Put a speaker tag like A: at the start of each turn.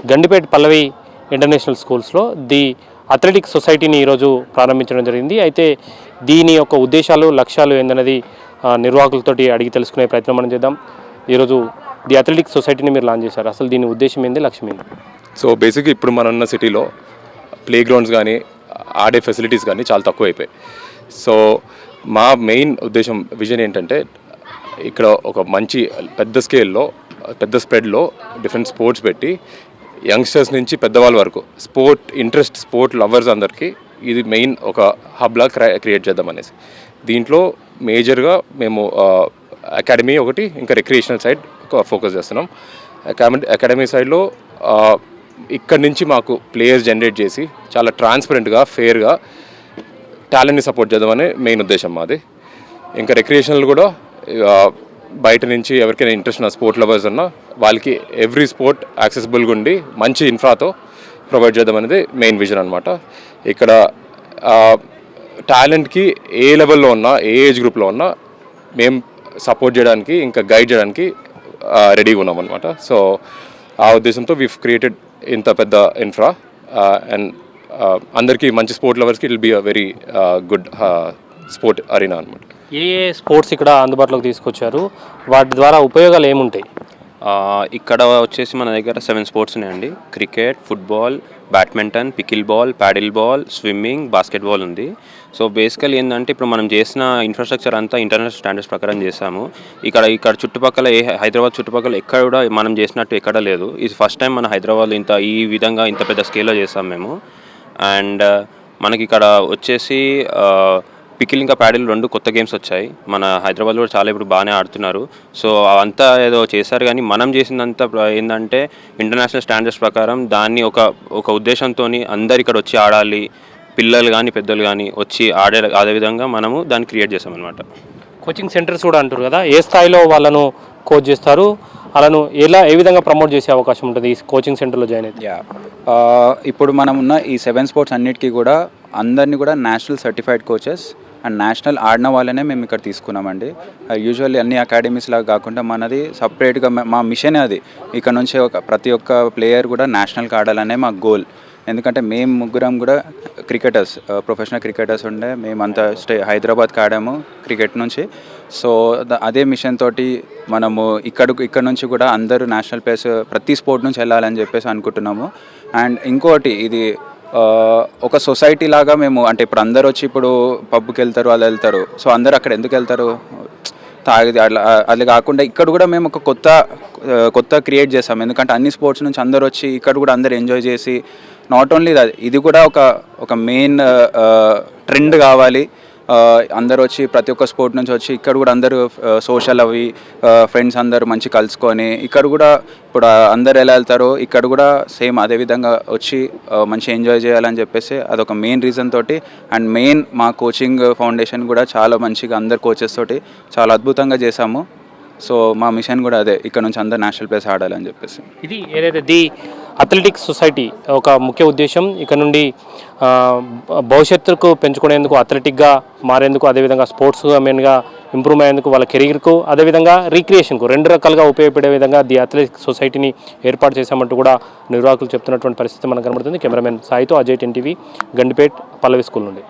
A: గండిపేట పల్లవి international స్కూల్స్లో the athletics సొసైటీని ఈరోజు ప్రారంభించడం జరిగింది. అయితే దీని యొక్క ఉద్దేశాలు లక్ష్యాలు ఏందన్నది నిర్వాహకులతోటి అడిగి తెలుసుకునే ప్రయత్నం మనం చేద్దాం. ఈరోజు ది అథ్లెటిక్స్ సొసైటీని మీరు లాంచ్ చేశారు. అసలు దీని ఉద్దేశం ఏంది, లక్ష్యం ఏంది?
B: సో బేసిక్గా ఇప్పుడు మన ఉన్న సిటీలో ప్లే గ్రౌండ్స్ కానీ ఆడే ఫెసిలిటీస్ కానీ చాలా తక్కువ అయిపోయాయి. సో మా మెయిన్ ఉద్దేశం విజన్ ఏంటంటే ఇక్కడ ఒక మంచి పెద్ద స్కేల్లో పెద్ద స్ప్రెడ్లో డిఫరెంట్ స్పోర్ట్స్ పెట్టి యంగ్స్టర్స్ నుంచి పెద్దవాళ్ళ వరకు స్పోర్ట్ లవర్స్ అందరికీ ఇది మెయిన్ ఒక హబ్లా క్రియేట్ చేద్దాం అనేసి. దీంట్లో మేజర్గా మేము అకాడమీ ఒకటి, ఇంకా రిక్రియేషనల్ సైడ్ ఫోకస్ చేస్తున్నాం. అకాడమీ సైడ్లో ఇక్కడి నుంచి మాకు ప్లేయర్స్ జనరేట్ చేసి చాలా ట్రాన్స్పరెంట్గా ఫెయిర్గా టాలెంట్ని సపోర్ట్ చేద్దామని మెయిన్ ఉద్దేశం మాది. ఇంకా రిక్రియేషనల్ కూడా బయట నుంచి ఎవరికైనా ఇంట్రెస్ట్ ఉన్న స్పోర్ట్ లవర్స్ ఉన్నా వాళ్ళకి ఎవ్రీ స్పోర్ట్ యాక్సెసిబుల్గా ఉండి మంచి ఇన్ఫ్రాతో ప్రొవైడ్ చేద్దాం అనేది మెయిన్ విజన్ అనమాట. ఇక్కడ టాలెంట్కి ఏ లెవెల్లో ఉన్నా, ఏ ఏజ్ గ్రూప్లో ఉన్నా మేము సపోర్ట్ చేయడానికి ఇంకా గైడ్ చేయడానికి రెడీగా ఉన్నాం అనమాట. సో ఆ ఉద్దేశంతో వీ క్రియేటెడ్ ఇంత పెద్ద ఇన్ఫ్రా అండ్ అందరికీ మంచి స్పోర్ట్ లవర్స్కి it will be a very good sport arena అనమాట.
A: ఏ స్పోర్ట్స్ ఇక్కడ అందుబాటులోకి తీసుకొచ్చారు, వాటి ద్వారా ఉపయోగాలు ఏముంటాయి?
C: ఇక్కడ వచ్చేసి మన దగ్గర 7 స్పోర్ట్స్ ఉన్నాయండి. Cricket, football, badminton, pickle ball, paddle ball, swimming, basketball ఉంది. సో బేసికల్ ఏంటంటే ఇప్పుడు మనం చేసిన ఇన్ఫ్రాస్ట్రక్చర్ అంతా ఇంటర్నేషనల్ స్టాండర్డ్స్ ప్రకారం చేసాము. ఇక్కడ చుట్టుపక్కల హైదరాబాద్ చుట్టుపక్కల ఎక్కడ కూడా మనం చేసినట్టు ఎక్కడ లేదు. ఇది ఫస్ట్ టైం మన హైదరాబాద్లో ఈ విధంగా ఇంత పెద్ద స్కేల్లో చేసాం మేము. అండ్ మనకి ఇక్కడ వచ్చేసి పికిల్ ఇంకా ప్యాడిల్ 2 కొత్త గేమ్స్ వచ్చాయి. మన హైదరాబాద్లో కూడా చాలా ఇప్పుడు బాగానే ఆడుతున్నారు. సో అవంతా ఏదో చేశారు, కానీ మనం చేసిందంతా ఏంటంటే ఇంటర్నేషనల్ స్టాండర్డ్స్ ప్రకారం దాన్ని ఒక ఉద్దేశంతో అందరు ఇక్కడ వచ్చి ఆడాలి, పిల్లలు కానీ పెద్దలు కానీ వచ్చి ఆడే విధంగా మనము దాన్ని క్రియేట్ చేసామన్నమాట.
A: కోచింగ్ సెంటర్స్ కూడా అంటారు కదా, ఏ స్థాయిలో వాళ్ళను కోచ్ చేస్తారు, వాళ్ళను ఏ విధంగా ప్రమోట్ చేసే అవకాశం ఉంటుంది ఈ కోచింగ్ సెంటర్లో జాయిన్ అయితే?
D: ఇప్పుడు మనం ఉన్న ఈ 7 స్పోర్ట్స్ అన్నిటికీ కూడా అందరినీ కూడా national certified coaches and national ఆడిన వాళ్ళనే మేము ఇక్కడ తీసుకున్నామండి. యూజువల్లీ అన్ని అకాడమీస్ లాగా కాకుండా మనది సపరేట్గా మా మిషన్ అది. ఇక్కడ నుంచి ప్రతి ఒక్క ప్లేయర్ కూడా నేషనల్కి ఆడాలనే మా గోల్. ఎందుకంటే మేము ముగ్గురం కూడా క్రికెటర్స్, ప్రొఫెషనల్ క్రికెటర్స్ ఉండే, మేమంతా హైదరాబాద్కి ఆడాము క్రికెట్ నుంచి. సో అదే మిషన్ తోటి మనము ఇక్కడ నుంచి కూడా అందరూ నేషనల్ ప్లేయర్స్ ప్రతి స్పోర్ట్ నుంచి వెళ్ళాలని చెప్పేసి అనుకుంటున్నాము. అండ్ ఇంకోటి, ఇది ఒక సొసైటీ లాగా మేము, అంటే ఇప్పుడు అందరు వచ్చి ఇప్పుడు పబ్కి వెళ్తారు, వాళ్ళు వెళ్తారు. సో అందరు అక్కడ ఎందుకు వెళ్తారు, తాగిది అది కాకుండా ఇక్కడ కూడా మేము ఒక కొత్త క్రియేట్ చేస్తాం. ఎందుకంటే అన్ని స్పోర్ట్స్ నుంచి అందరు వచ్చి ఇక్కడ కూడా అందరు ఎంజాయ్ చేసి, నాట్ ఓన్లీ ఇది కూడా ఒక మెయిన్ ట్రెండ్ కావాలి. అందరు వచ్చి ప్రతి ఒక్క స్పోర్ట్ నుంచి వచ్చి ఇక్కడ కూడా అందరూ సోషల్ అవి ఫ్రెండ్స్ అందరూ మంచి కలుసుకొని ఇక్కడ కూడా ఇప్పుడు అందరు ఎలా వెళ్తారో ఇక్కడ కూడా సేమ్ అదే విధంగా వచ్చి మంచి ఎంజాయ్ చేయాలని చెప్పేసి అదొక మెయిన్ రీజన్ తోటి. అండ్ మెయిన్ మా కోచింగ్ ఫౌండేషన్ కూడా చాలా మంచిగా అందరు కోచెస్ తోటి చాలా అద్భుతంగా చేశాము. సో మా మిషన్ కూడా అదే, ఇక్కడ నుంచి అందరు నేషనల్ ప్లేస్ ఆడాలని చెప్పేసి.
A: ఇది ఏదైతే ది అథ్లెటిక్స్ సొసైటీ ఒక ముఖ్య ఉద్దేశం, ఇక్కడ నుండి భవిష్యత్తుకు పెంచుకునేందుకు, అథ్లెటిక్గా మారేందుకు, అదేవిధంగా స్పోర్ట్స్ మెయిన్గా ఇంప్రూవ్ అయ్యేందుకు, వాళ్ళ కెరీర్కు, అదేవిధంగా రీక్రియేషన్కు 2 రకాలుగా ఉపయోగపడే విధంగా ది అథ్లెటిక్స్ సొసైటీని ఏర్పాటు చేశామంటూ కూడా నిర్వాహకులు చెప్తున్నటువంటి పరిస్థితి మనకు కనబడుతుంది. కెమెరామెన్ సాయితో అజయ్, 10 TV, గండిపేట్ పల్లవి స్కూల్ నుండి.